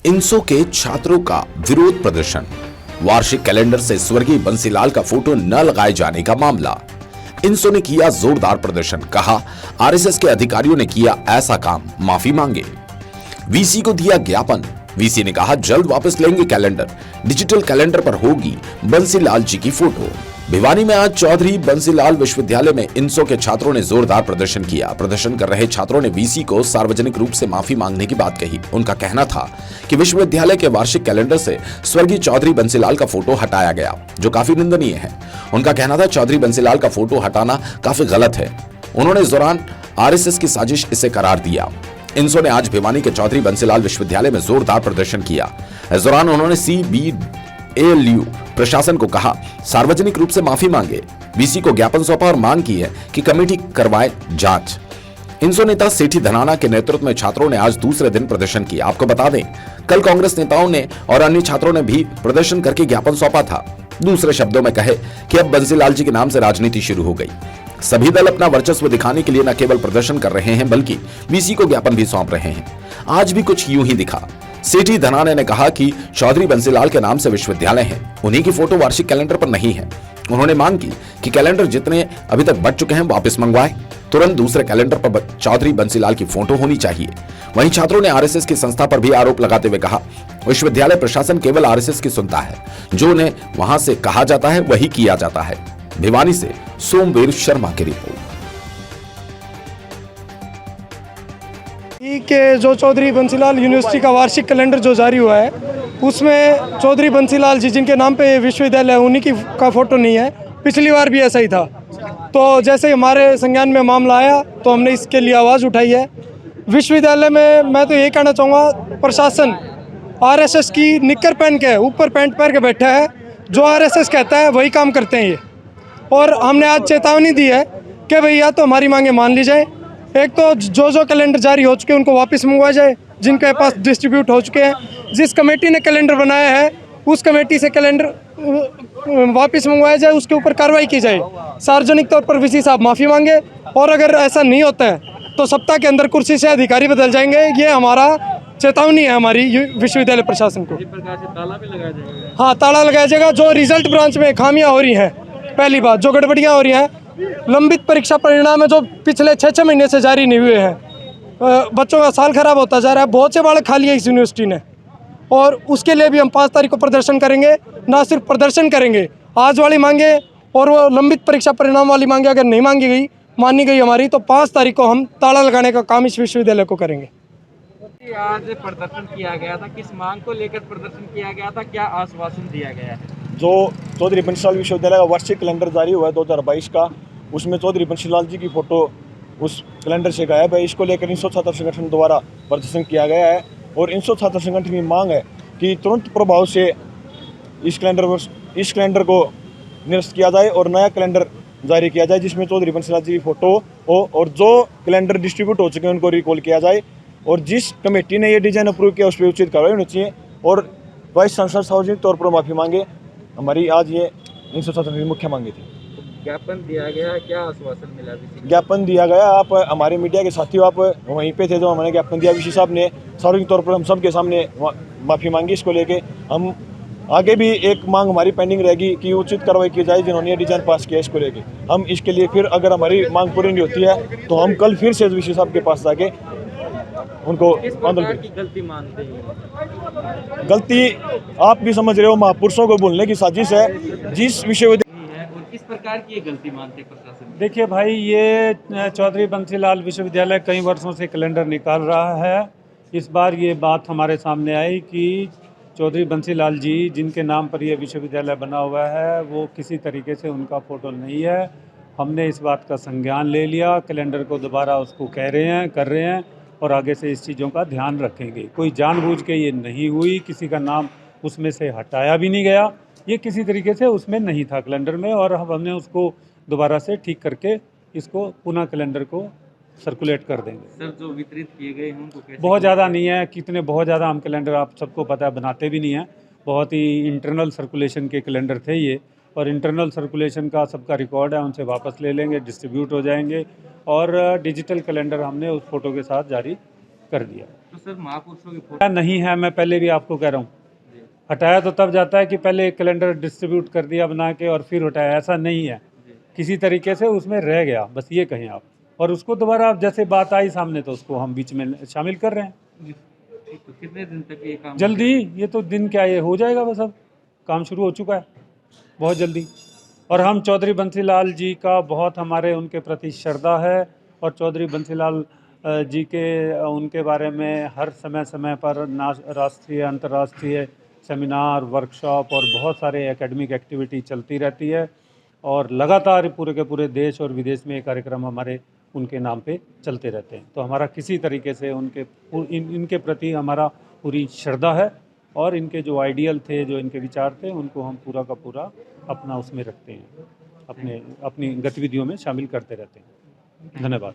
इनसो के छात्रों का विरोध प्रदर्शन, वार्षिक कैलेंडर से स्वर्गीय बंसीलाल का फोटो न लगाए जाने का मामला। इनसो ने किया जोरदार प्रदर्शन, कहा आरएसएस के अधिकारियों ने किया ऐसा काम, माफी मांगे। वीसी को दिया ज्ञापन, वीसी ने कहा जल्द वापस लेंगे कैलेंडर, डिजिटल कैलेंडर पर होगी बंसीलाल जी की फोटो। भिवानी में आज चौधरी बंसीलाल विश्वविद्यालय में इनसो के छात्रों ने जोरदार प्रदर्शन किया। प्रदर्शन कर रहे छात्रों ने वीसी को सार्वजनिक रूप से माफी मांगने की बात कही। उनका कहना था कि विश्वविद्यालय के वार्षिक कैलेंडर से स्वर्गीय चौधरी बंसीलाल का फोटो हटाया गया, जो काफी निंदनीय है। उनका कहना था चौधरी बंसीलाल का फोटो हटाना काफी गलत है। उन्होंने इस दौरान आरएसएस की साजिश इसे करार दिया। इनसो ने आज भिवानी के चौधरी बंसीलाल विश्वविद्यालय में जोरदार प्रदर्शन किया। इस दौरान उन्होंने CBALU प्रशासन को कहा सार्वजनिक रूप से माफी मांगे, वीसी को ज्ञापन सौंपा और मांग की है कि कमेटी करवाए जांच। इनसो नेता सेठी धनाना के नेतृत्व में छात्रों ने आज दूसरे दिन प्रदर्शन किया। आपको बता दें, कल कांग्रेस नेताओं ने और अन्य छात्रों ने भी प्रदर्शन करके ज्ञापन सौंपा था। दूसरे शब्दों में कहे कि अब बंसीलाल जी के नाम से राजनीति शुरू हो गई। सभी दल अपना वर्चस्व दिखाने के लिए न केवल प्रदर्शन कर रहे हैं, बल्कि वीसी को ज्ञापन भी सौंप रहे हैं। आज भी कुछ यूं ही दिखा। सेठी धनाने ने कहा कि चौधरी बंसीलाल के नाम से विश्वविद्यालय है, उन्हीं की फोटो वार्षिक कैलेंडर पर नहीं है। उन्होंने मांग की कि कैलेंडर जितने अभी तक बच चुके हैं वापस मंगवाए। तुरंत दूसरे कैलेंडर पर चौधरी बंसीलाल की फोटो होनी चाहिए। वहीं छात्रों ने आरएसएस की संस्था पर भी आरोप लगाते हुए कहा विश्वविद्यालय प्रशासन केवल आरएसएस की सुनता है, जो उन्हें वहां से कहा जाता है वही किया जाता है। भिवानी से सोमवीर शर्मा की रिपोर्ट। के जो चौधरी बंसीलाल यूनिवर्सिटी का वार्षिक कैलेंडर जो जारी हुआ है, उसमें चौधरी बंसीलाल जी जिनके नाम पे विश्वविद्यालय उन्हीं की का फोटो नहीं है। पिछली बार भी ऐसा ही था। तो जैसे ही हमारे संज्ञान में मामला आया तो हमने इसके लिए आवाज़ उठाई है। विश्वविद्यालय में मैं तो ये कहना चाहूँगा, प्रशासन आरएसएस की निक्कर पहन के ऊपर पैंट पहन के बैठा है। जो आरएसएस कहता है वही काम करते हैं ये। और हमने आज चेतावनी दी है कि भैया तो हमारी मांगे मान ली जाए। एक तो जो कैलेंडर जारी हो चुके हैं उनको वापस मंगवाया जाए, जिनके पास डिस्ट्रीब्यूट हो चुके हैं। जिस कमेटी ने कैलेंडर बनाया है उस कमेटी से कैलेंडर वापस मंगवाया जाए, उसके ऊपर कार्रवाई की जाए। सार्वजनिक तौर पर वीसी साहब माफ़ी मांगे, और अगर ऐसा नहीं होता है तो सप्ताह के अंदर कुर्सी से अधिकारी बदल जाएंगे। ये हमारा चेतावनी है हमारी विश्वविद्यालय प्रशासन को। ताला भी लगाया जाएगा। हाँ, ताला लगाया जाएगा। जो रिजल्ट ब्रांच में खामियाँ हो रही हैं, पहली बात जो गड़बड़ियाँ हो रही हैं, लंबित परीक्षा परिणाम है जो पिछले 6-6 महीने से जारी नहीं हुए हैं। बच्चों का साल खराब होता जा रहा है। बहुत से बालक खा लिए इस यूनिवर्सिटी ने, और उसके लिए भी हम 5 तारीख को प्रदर्शन करेंगे। ना सिर्फ प्रदर्शन करेंगे, आज वाली मांगे और वो लंबित परीक्षा परिणाम वाली मांगे अगर नहीं मानी गई हमारी, तो 5 तारीख को हम ताला लगाने का काम इस विश्वविद्यालय को करेंगे। आज प्रदर्शन किया गया था, किस मांग को लेकर प्रदर्शन किया गया था, क्या आश्वासन दिया गया है? जो चौधरी बंसीलाल विश्वविद्यालय का वार्षिक कैलेंडर जारी हुआ है 2022 का, उसमें चौधरी बंसीलाल जी की फोटो उस कैलेंडर से गायब है। इसको लेकर इनसो छात्र संगठन द्वारा प्रदर्शन किया गया है, और इनसो छात्र संगठन की मांग है कि तुरंत प्रभाव से इस कैलेंडर को निरस्त किया जाए और नया कैलेंडर जारी किया जाए, जिसमें चौधरी बंसीलाल जी की फोटो हो, और जो कैलेंडर डिस्ट्रीब्यूट हो चुके हैं उनको रिकॉल किया जाए। और जिस कमेटी ने ये डिजाइन अप्रूव किया उस पर उचित कार्रवाई होनी चाहिए, और वाइस चांसलर सार्वजनिक तौर पर माफ़ी मांगे। हमारी आज ये इनसो छात्र की मुख्य मांगी थी। ज्ञापन दिया गया, क्या आश्वासन मिला? ज्ञापन दिया गया। आप हमारे मीडिया के साथियों आप वहीं पे थे जो हमने ज्ञापन दिया। वीसी साहब ने सार्वजनिक तौर पर हम सबके सामने माफ़ी मांगी। इसको लेके हम आगे भी एक मांग हमारी पेंडिंग रहेगी कि उचित कार्रवाई की जाए जिन्होंने ये डिजाइन पास किया। इसको लेके हम इसके लिए फिर अगर हमारी मांग पूरी नहीं होती है तो हम कल फिर से वीसी साहब के पास जाके उनको आंदोलन की गलती मानते हैं। गलती आप भी समझ रहे हो, महापुरुषों को भूलने की साजिश है। जिस विश्वविद्यालय और किस प्रकार की ये गलती मानते हैं प्रशासन? देखिए भाई, ये चौधरी बंसीलाल विश्वविद्यालय कई वर्षों से कैलेंडर निकाल रहा है। इस बार ये बात हमारे सामने आई कि चौधरी बंसीलाल जी जिनके नाम पर ये विश्वविद्यालय बना हुआ है, वो किसी तरीके से उनका फ़ोटो नहीं है। हमने इस बात का संज्ञान ले लिया, कैलेंडर को दोबारा उसको कर रहे हैं, और आगे से इस चीज़ों का ध्यान रखेंगे। कोई जानबूझ के ये नहीं हुई, किसी का नाम उसमें से हटाया भी नहीं गया। ये किसी तरीके से उसमें नहीं था कैलेंडर में, और हमने उसको दोबारा से ठीक करके इसको पुनः कैलेंडर को सर्कुलेट कर देंगे। सर, जो वितरित किए गए हैं उनको कैसे? बहुत ज़्यादा नहीं है, कितने बहुत ज़्यादा हम कैलेंडर आप सबको पता है बनाते भी नहीं हैं। बहुत ही इंटरनल सर्कुलेशन के कैलेंडर थे ये, और इंटरनल सर्कुलेशन का सबका रिकॉर्ड है, उनसे वापस ले लेंगे, डिस्ट्रीब्यूट हो जाएंगे, और डिजिटल कैलेंडर हमने उस फ़ोटो के साथ जारी कर दिया। तो सर महापुरुषों की फोटो नहीं है, मैं पहले भी आपको कह रहा हूँ, हटाया तो तब जाता है कि पहले एक कैलेंडर डिस्ट्रीब्यूट कर दिया बना के और फिर हटाया, ऐसा नहीं है। किसी तरीके से उसमें रह गया, बस ये कहें आप। और उसको दोबारा आप जैसे बात आई सामने तो उसको हम बीच में शामिल कर रहे हैं। तो कितने दिन तक ये काम जल्दी, ये तो दिन क्या, ये हो जाएगा, बस अब काम शुरू हो चुका है बहुत जल्दी। और हम चौधरी बंसीलाल जी का बहुत हमारे उनके प्रति श्रद्धा है और चौधरी बंसीलाल जी के उनके बारे में हर समय पर राष्ट्रीय अंतर्राष्ट्रीय सेमिनार, वर्कशॉप और बहुत सारे एकेडमिक एक्टिविटी चलती रहती है और लगातार पूरे के पूरे देश और विदेश में ये कार्यक्रम हमारे उनके नाम पे चलते रहते हैं। तो हमारा किसी तरीके से इनके प्रति हमारा पूरी श्रद्धा है और इनके जो आइडियल थे, जो इनके विचार थे, उनको हम पूरा का पूरा अपना उसमें रखते हैं, अपनी गतिविधियों में शामिल करते रहते हैं। धन्यवाद।